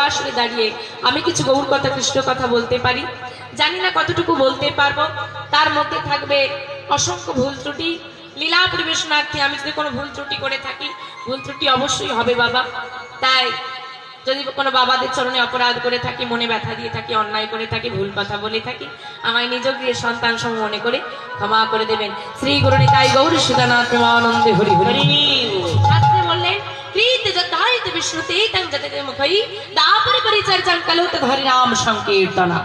আসলে দাঁড়িয়ে আমি কিছু গৌর কথা কৃষ্ণ কথা বলতে পারি, জানি না কতটুকু বলতে পারবো। তার মধ্যে থাকবে অসংখ্য ভুল ত্রুটি। লীলা পরিবেশনার্থে আমি যদি কোনো ভুল ত্রুটি করে থাকি, ভুল ত্রুটি অবশ্যই হবে বাবা। তাই যদি কোনো বাবাদের চরণে অপরাধ করে থাকি, মনে ব্যথা দিয়ে থাকি, অন্যায় করে থাকি, ভুল কথা বলে থাকি, আমায় নিজ গৃহের সন্তান সম মনে করে ক্ষমা করে দেবেন। শ্রী গুরু নিতাই গৌর সুদানাথ প্রেমানন্দে হরি হরি। শাস্ত্রে বললেন প্রীতি যথায়িত বিষ্ণুতে তং যততে মুখই দাপরি পরিচর্যাং কলৌত হরি নাম সংকীর্তনা।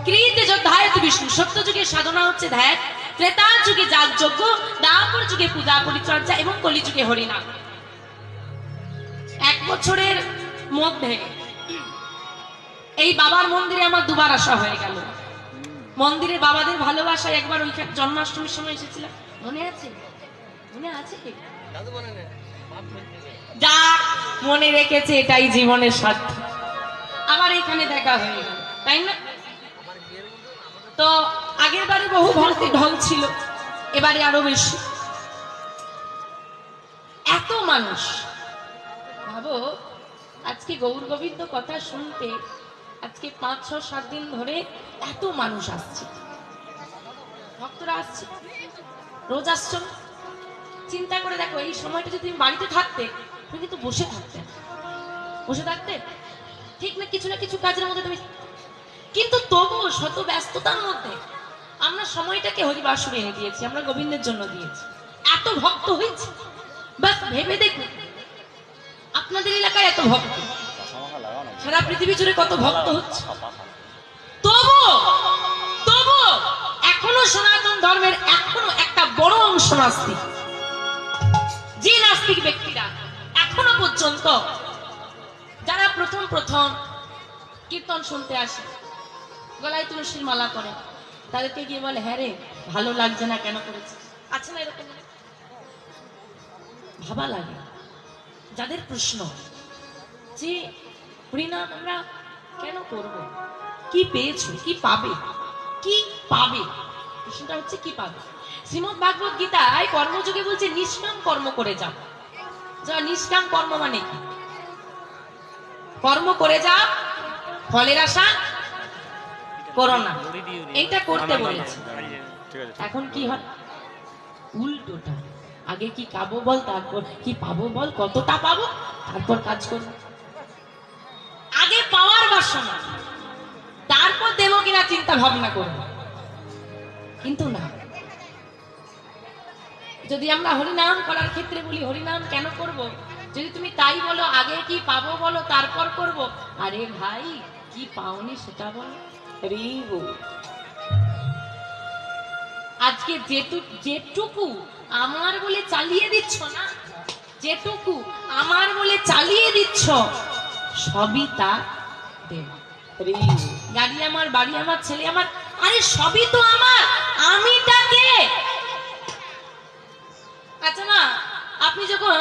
কৃতি যথায়িত বিষ্ণু, সত্য যুগে সাধনা হচ্ছে ধ্যান, ত্রেতা যুগে যাগযজ্ঞ, দ্বাপর যুগে পূজা পরিচর্যা এবং কলি যুগে হরিনাম। এক বছরের মধ্যে এই বাবার মন্দিরে আমার দুবার আসা হয়ে গেল। মন্দিরে বাবাদের ভালোবাসায় একবার ওইখানে জন্মাষ্টমীর সময় এসেছিলাম, মনে আছে? মনে আছে? যা মনে রেখেছে এটাই জীবনের সার্থক। আবার এখানে দেখা হয়ে গেল, তাই না? তো আগের বারে বহু ভক্তি ঢল ছিল, এবারে আরো বেশি। এত মানুষ, ভাবো আজকে গৌর গোবিন্দ কথা শুনতে আজকে 5-6-7 দিন ধরে এত মানুষ আসছে, ভক্তরা আসছে, রোজ আসছো। চিন্তা করে দেখো, এই সময়টা যদি তুমি বাড়িতে থাকতে তুমি কিন্তু বসে থাকতে ঠিক না, কিছু না কিছু কাজের মধ্যে তুমি, কিন্তু তবুও শত ব্যস্ততার মধ্যে আমরা সময়টাকে হরিবাসরে এনে দিয়েছি, আমরা গোবিন্দের জন্য দিয়েছি। এত ভক্ত হয়েছে, বাস ভেবে দেখুন আপনাদের এলাকায় এত ভক্ত, সারা পৃথিবী জুড়ে কত ভক্ত হচ্ছে, তবু এখনো সনাতন ধর্মের এখনো একটা বড় অংশ নাস্তিক। যে নাস্তিক ব্যক্তিরা এখনো পর্যন্ত, যারা প্রথম কীর্তন শুনতে আসে, গলায় তুলসীর মালা করে, তাদেরকে গিয়ে বলে হ্যাঁ রে ভালো লাগছে না, কেন করেছিস? আছে না এরকম? ভাবা লাগে। যাদের প্রশ্ন যে হরিনাম আমরা কেন করব, কি পেয়েছো, কি পাবে, প্রশ্নটা হচ্ছে কি পাবে। শ্রীমদ্ ভাগবত গীতায় কর্মযোগে বলছে নিষ্কাম কর্ম করে যাও। নিষ্কাম কর্ম মানে কি? কর্ম করে যাও, ফলের আশা করো না, এইটা করতে বলেছে। এখন কি হয় উল্টোটা, আগে কি খাবো বল, তারপর কি পাবো বল, কতটা পাবো, তারপর কাজ করবো। আগে পাওয়ার বাসনা, তারপর দেবো কিনা চিন্তা ভাবনা করবো। কিন্তু না, যদি আমরা হরিনাম করার ক্ষেত্রে বলি হরিনাম কেন করব, যদি তুমি তাই বলো আগে কি পাবো বলো তারপর করব, আরে ভাই কি পাওনি সেটা বলো। আজকে যেটুকু আমার বলে চালিয়ে দিচ্ছ না, যেটুকু আমার বলে চালিয়ে দিচ্ছ সবই তা দেব। গাড়ি আমার, বাড়ি আমার, ছেলে আমার, আরে সবই তো আমার, আমিটা কে? আচ্ছা না, আপনি যখন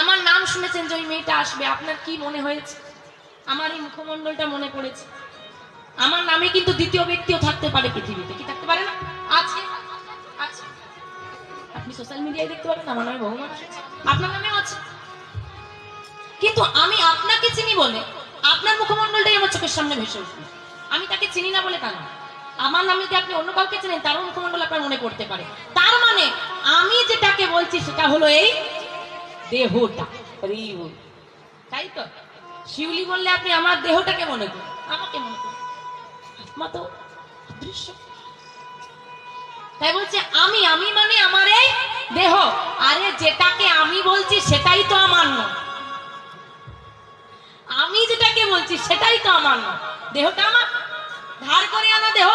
আমার নাম শুনেছেন যে ওই মেয়েটা আসবে, আপনার কি মনে হয়েছে? আমার এই মুখমণ্ডলটা মনে পড়েছে। আমার নামে কিন্তু দ্বিতীয় ব্যক্তিও থাকতে পারে পৃথিবীতে, কি থাকতে পারে না? আছে। আপনি সোশ্যাল মিডিয়ায় দেখতে পাবেন আমার নামে বহু মানুষ আছে, আপনার নামেও আছে। কিন্তু আমি আপনাকে চিনি বলে আপনার মুখমণ্ডলটাই আমার চোখের সামনে ভেসে উঠবে। আমি তাকে চিনি না বলে তা না। আমার নামে যদি আপনি অন্য কাউকে চেনেন, তারও মুখমণ্ডল আপনার মনে পড়তে পারে। তার মানে আমি যেটাকে বলছি সেটা হলো এই দেহটা। তাই তো শিউলি বললে আপনি আমার দেহটাকে মনে করেন, আমাকে মনে করেন, আত্মা তো অদৃশ্য। তাই বলছে আমি মানে আমার এই দেহ। আরে যেটাকে আমি বলছি সেটাই তো আমার নয়, আমি যেটাকে বলছি সেটাই তো আমার নয়। দেহটা আমার ধার করে আনা দেহ,